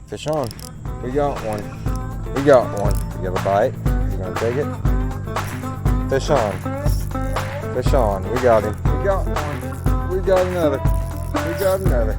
Fish on. We got one. We got one. You got a bite? You gonna take it? Fish on. Fish on. We got him. We got one. We got another. We got another.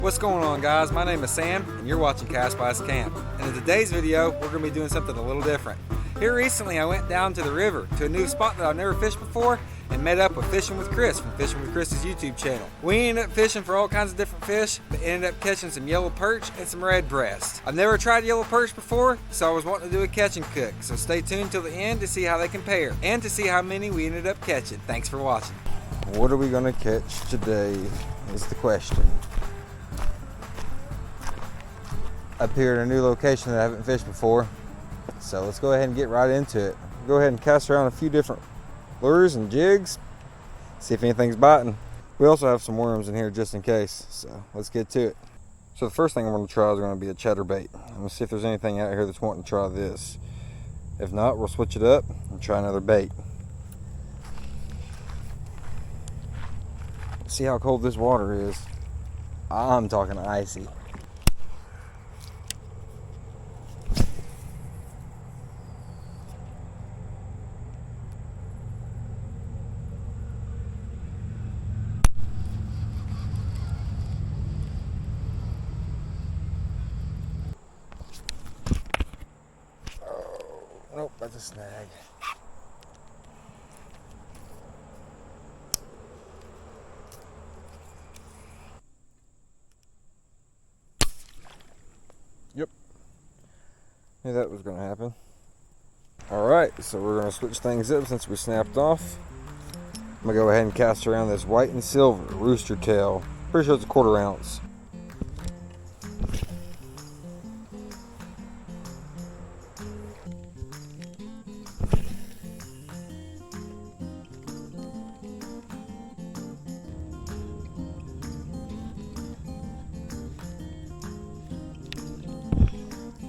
What's going on, guys? My name is Sam and you're watching Cast Bites Camp. And in today's video we're going to be doing something a little different. Here recently I went down to the river to a new spot that I've never fished before and met up with Fishing with Chris from Fishing with Chris's YouTube channel. We ended up fishing for all kinds of different fish, but ended up catching some yellow perch and some red breast. I've never tried yellow perch before, so I was wanting to do a catch and cook. So stay tuned till the end to see how they compare and to see how many we ended up catching. Thanks for watching. What are we gonna catch today is the question. Up here at a new location that I haven't fished before, so let's go ahead and get right into it. Go ahead and cast around a few different lures and jigs, see if anything's biting. We also have some worms in here just in case, so let's get to it. So the first thing I'm going to try is going to be a chatterbait. I'm going to see if there's anything out here that's wanting to try this. If not, we'll switch it up and try another bait. See how cold this water is. I'm talking icy. Nope, that's a snag. Yep. Knew that was going to happen. Alright, so we're going to switch things up since we snapped off. I'm going to go ahead and cast around this white and silver rooster tail. Pretty sure it's a 1/4 ounce.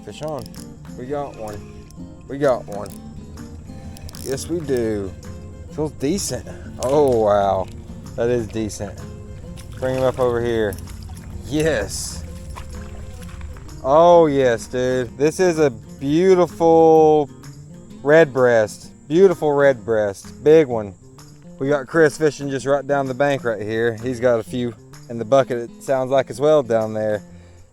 Fish on. We got one. We got one. Yes, we do. Feels decent. Oh, wow. That is decent. Bring him up over here. Yes. Oh, yes, dude. This is a beautiful red breast. Beautiful red breast. Big one. We got Chris fishing just right down the bank right here. He's got a few in the bucket, it sounds like, as well down there.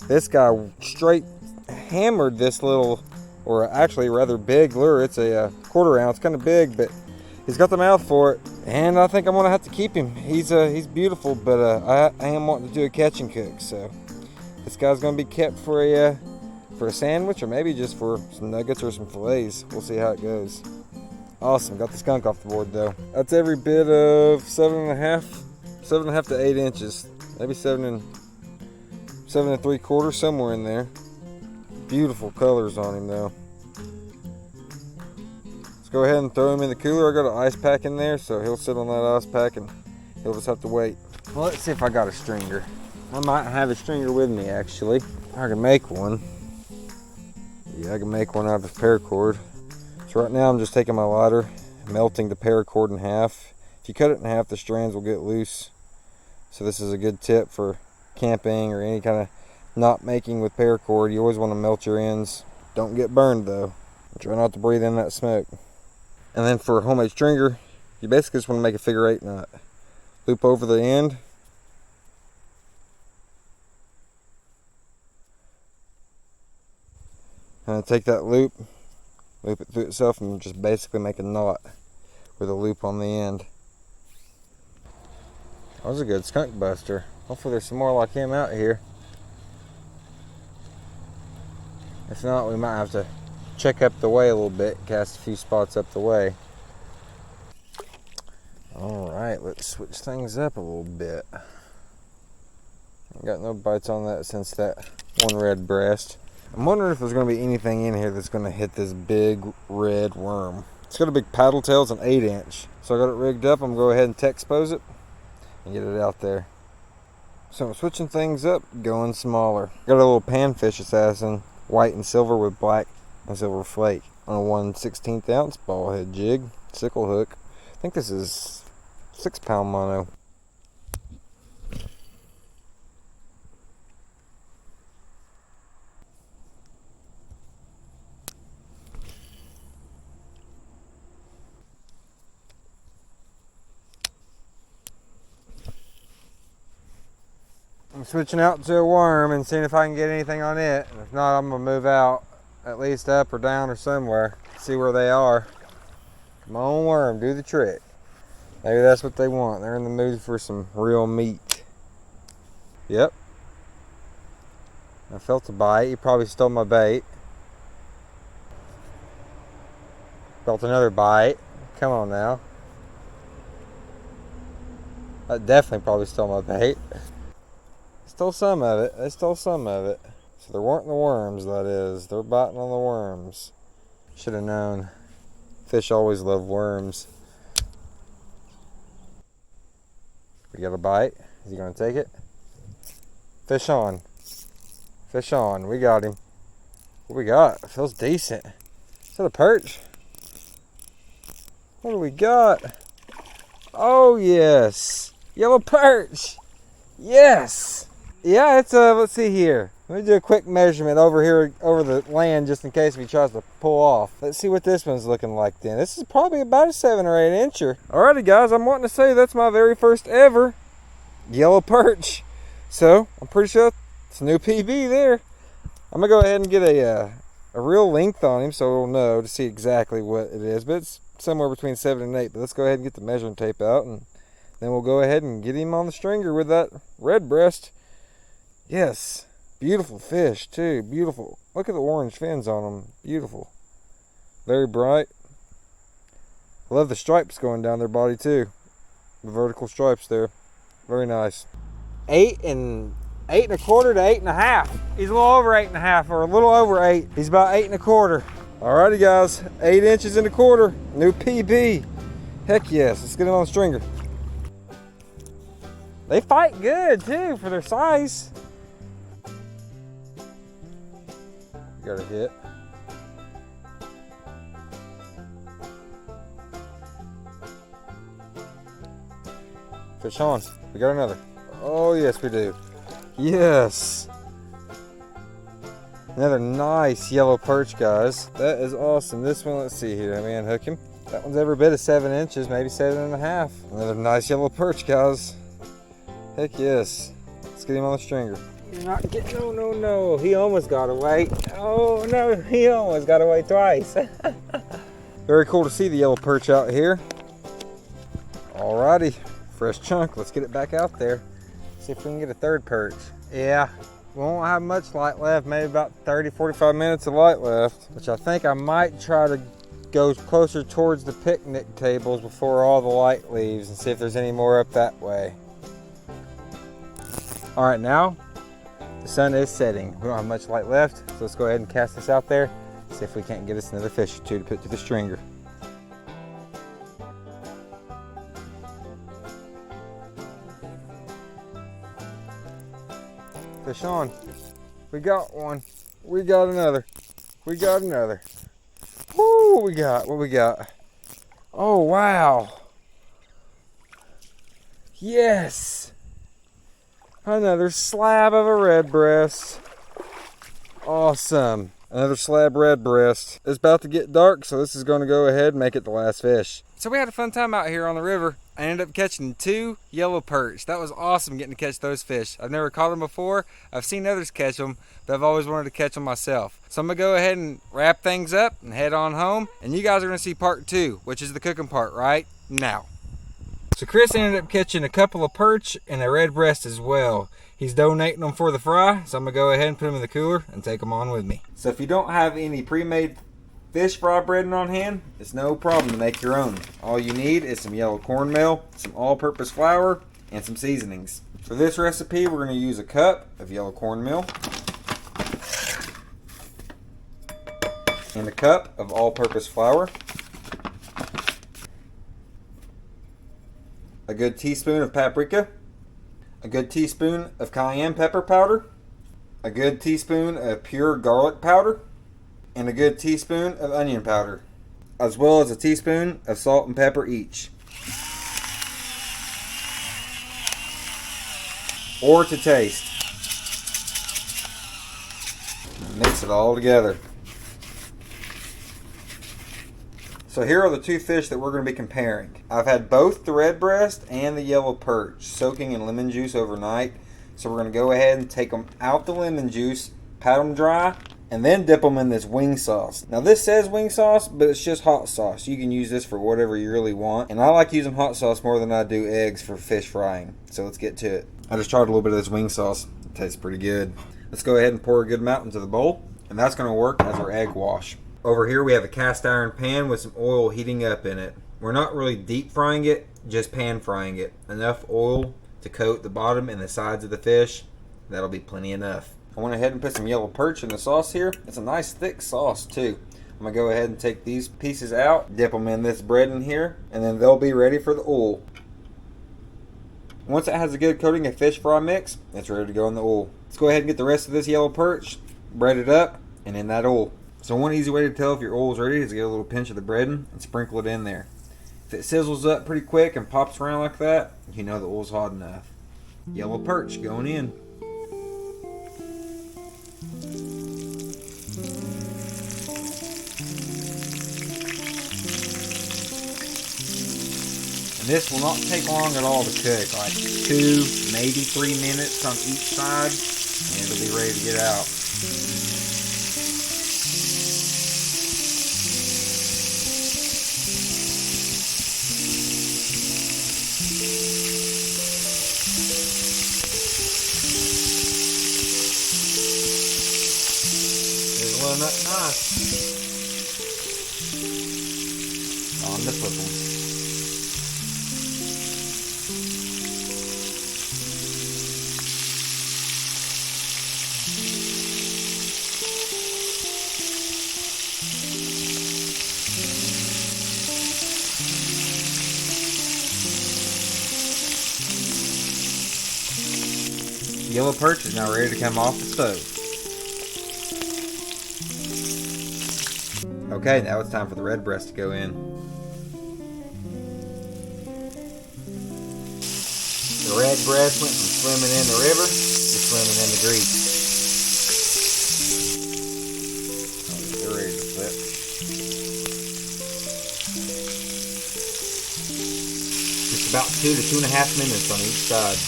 This guy straight hammered this little, or actually rather big lure. It's a 1/4 ounce, kind of big, but he's got the mouth for it, and I think I'm gonna have to keep him. He's beautiful, but I am wanting to do a catch and cook, so this guy's gonna be kept for a sandwich, or maybe just for some nuggets or some fillets. We'll see how it goes. Awesome. Got the skunk off the board though. That's every bit of 7.5 to 8 inches, maybe 7 3/4, somewhere in there. Beautiful colors on him though. Let's go ahead and throw him in the cooler. I got an ice pack in there, so he'll sit on that ice pack and he'll just have to wait. Well, let's see if I got a stringer. I might have a stringer with me actually. I can make one. Yeah, I can make one out of paracord. So right now I'm just taking my lighter, melting the paracord in half. If you cut it in half, the strands will get loose. So this is a good tip for camping or any kind of knot making with paracord. You always want to melt your ends. Don't get burned though. Try not to breathe in that smoke. And then for a homemade stringer, you basically just want to make a figure 8 knot. Loop over the end. And take that loop it through itself, and just basically make a knot with a loop on the end. That was a good skunk buster. Hopefully there's some more like him out here. If not, we might have to check up the way a little bit, cast a few spots up the way. All right, let's switch things up a little bit. Got no bites on that since that one red breast. I'm wondering if there's going to be anything in here that's going to hit this big red worm. It's got a big paddle tail. It's an 8-inch. So I got it rigged up. I'm going to go ahead and expose it and get it out there. So I'm switching things up, going smaller. Got a little panfish assassin, white and silver with black and silver flake on a 1/16 ounce ball head jig, sickle hook. I think this is 6-pound mono. I'm switching out to a worm and seeing if I can get anything on it. And if not, I'm gonna move out, at least up or down or somewhere, see where they are. Come on, worm, do the trick. Maybe that's what they want. They're in the mood for some real meat. Yep. I felt a bite. He probably stole my bait. Felt another bite. Come on now. That definitely probably stole my bait. Stole some of it. They stole some of it. So they're wanting the worms, that is. They're biting on the worms. Should have known. Fish always love worms. We got a bite. Is he going to take it? Fish on. Fish on. We got him. What we got? It feels decent. Is that a perch? What do we got? Oh, yes. Yellow perch. Yes. Yeah, it's let's see here. Let me do a quick measurement over here, over the land, just in case if he tries to pull off. Let's see what this one's looking like then. This is probably about a 7 or 8 incher. Alrighty guys, I'm wanting to say that's my very first ever yellow perch. So, I'm pretty sure it's a new PB there. I'm gonna go ahead and get a real length on him so we'll know to see exactly what it is. But it's somewhere between 7 and 8. But let's go ahead and get the measuring tape out, and then we'll go ahead and get him on the stringer with that red breast. Yes, beautiful fish too, beautiful. Look at the orange fins on them, beautiful. Very bright. I love the stripes going down their body too. The vertical stripes there, very nice. 8 1/4 to 8 1/2. He's a little over 8 1/2, or a little over 8. He's about 8 1/4. Alrighty guys, 8 inches and a quarter, new PB. Heck yes, let's get him on the stringer. They fight good too for their size. Got a hit. Fish on. We got another. Oh yes we do. Yes. Another nice yellow perch, guys. That is awesome. This one, let's see here. Let me unhook him. That one's every bit of 7 inches, maybe 7 1/2. Another nice yellow perch, guys. Heck yes. Let's get him on the stringer. You're not getting, no. He almost got away. Oh no, he almost got away twice. Very cool to see the yellow perch out here. Alrighty, fresh chunk. Let's get it back out there. See if we can get a third perch. Yeah, we won't have much light left, maybe about 30-45 minutes of light left, which I think I might try to go closer towards the picnic tables before all the light leaves and see if there's any more up that way. All right, now the sun is setting. We don't have much light left, so let's go ahead and cast this out there, see if we can't get us another fish or two to put to the stringer. Fish on. We got one. We got another. We got another. Woo, what we got? What we got? Oh, wow. Yes. Another slab of a red breast. Awesome. Another slab red breast. It's about to get dark, so this is going to go ahead and make it the last fish. So we had a fun time out here on the river. I ended up catching 2 yellow perch. That was awesome getting to catch those fish. I've never caught them before. I've seen others catch them, but I've always wanted to catch them myself. So I'm going to go ahead and wrap things up and head on home. And you guys are going to see part 2, which is the cooking part right now. So Chris ended up catching a couple of perch and a red breast as well. He's donating them for the fry, so I'm going to go ahead and put them in the cooler and take them on with me. So if you don't have any pre-made fish fry breading on hand, it's no problem to make your own. All you need is some yellow cornmeal, some all-purpose flour, and some seasonings. For this recipe, we're going to use a cup of yellow cornmeal and a cup of all-purpose flour, a good teaspoon of paprika, a good teaspoon of cayenne pepper powder, a good teaspoon of pure garlic powder, and a good teaspoon of onion powder, as well as a teaspoon of salt and pepper each. Or to taste. Mix it all together. So here are the two fish that we're going to be comparing. I've had both the red breast and the yellow perch soaking in lemon juice overnight. So we're going to go ahead and take them out the lemon juice, pat them dry, and then dip them in this wing sauce. Now this says wing sauce, but it's just hot sauce. You can use this for whatever you really want. And I like using hot sauce more than I do eggs for fish frying. So let's get to it. I just tried a little bit of this wing sauce. It tastes pretty good. Let's go ahead and pour a good amount into the bowl. And that's going to work as our egg wash. Over here we have a cast iron pan with some oil heating up in it. We're not really deep frying it, just pan frying it. Enough oil to coat the bottom and the sides of the fish. That'll be plenty enough. I went ahead and put some yellow perch in the sauce here. It's a nice thick sauce too. I'm going to go ahead and take these pieces out, dip them in this bread in here, and then they'll be ready for the oil. Once it has a good coating of fish fry mix, it's ready to go in the oil. Let's go ahead and get the rest of this yellow perch, bread it up, and in that oil. So one easy way to tell if your oil is ready is to get a little pinch of the breading and sprinkle it in there. If it sizzles up pretty quick and pops around like that, you know the oil's hot enough. Yellow perch going in. And this will not take long at all to cook, like 2, maybe 3 minutes on each side, and it'll be ready to get out. Sizzling up nice. On to flip them. Yellow perch is now ready to come off the stove. Okay, now it's time for the red breast to go in. The red breast went from swimming in the river to swimming in the grease. They're ready to flip. Just about 2 to 2.5 minutes on each side.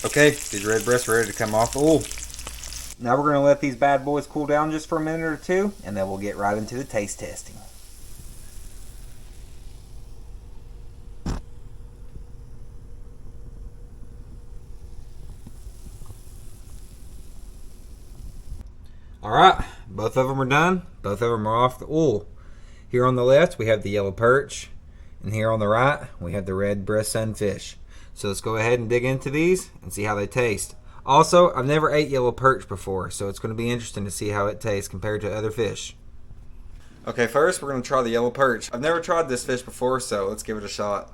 Okay, these red breasts are ready to come off the oil. Now we're going to let these bad boys cool down just for a minute or two, and then we'll get right into the taste testing. Alright, both of them are done. Both of them are off the oil. Here on the left we have the yellow perch, and here on the right we have the red breast sunfish. So let's go ahead and dig into these and see how they taste. Also, I've never ate yellow perch before, so it's going to be interesting to see how it tastes compared to other fish. Okay, first we're going to try the yellow perch. I've never tried this fish before, so let's give it a shot.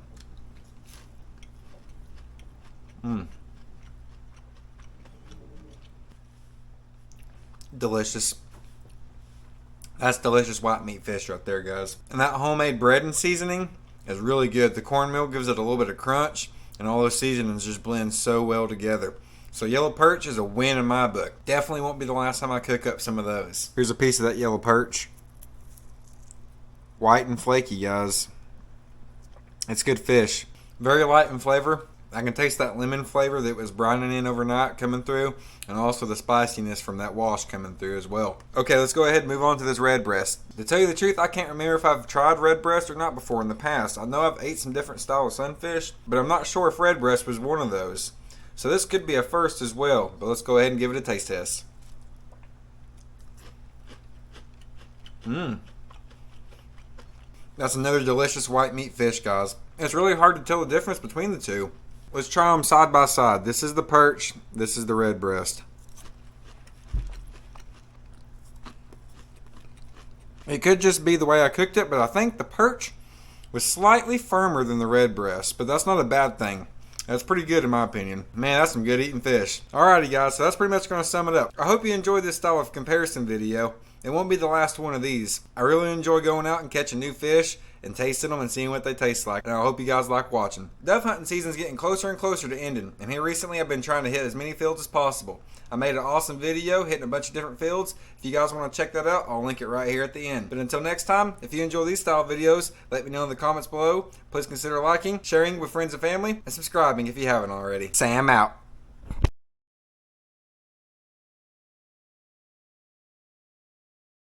Delicious. That's delicious white meat fish right there, guys. And that homemade bread and seasoning is really good. The cornmeal gives it a little bit of crunch, and all those seasonings just blend so well together. So yellow perch is a win in my book. Definitely won't be the last time I cook up some of those. Here's a piece of that yellow perch. White and flaky, guys. It's good fish. Very light in flavor. I can taste that lemon flavor that was brining in overnight coming through, and also the spiciness from that wash coming through as well. Okay, let's go ahead and move on to this red breast. To tell you the truth, I can't remember if I've tried red breast or not before in the past. I know I've ate some different style of sunfish, but I'm not sure if red breast was one of those. So this could be a first as well, but let's go ahead and give it a taste test. That's another delicious white meat fish, guys. It's really hard to tell the difference between the two. Let's try them side by side. This is the perch, this is the red breast. It could just be the way I cooked it, but I think the perch was slightly firmer than the red breast, but that's not a bad thing. That's pretty good in my opinion. Man, that's some good eating fish. Alrighty guys, so that's pretty much going to sum it up. I hope you enjoyed this style of comparison video. It won't be the last one of these. I really enjoy going out and catching new fish and tasting them and seeing what they taste like. And I hope you guys like watching. Dove hunting season is getting closer and closer to ending. And here recently I've been trying to hit as many fields as possible. I made an awesome video hitting a bunch of different fields. If you guys want to check that out, I'll link it right here at the end. But until next time, if you enjoy these style videos, let me know in the comments below. Please consider liking, sharing with friends and family, and subscribing if you haven't already. Sam out.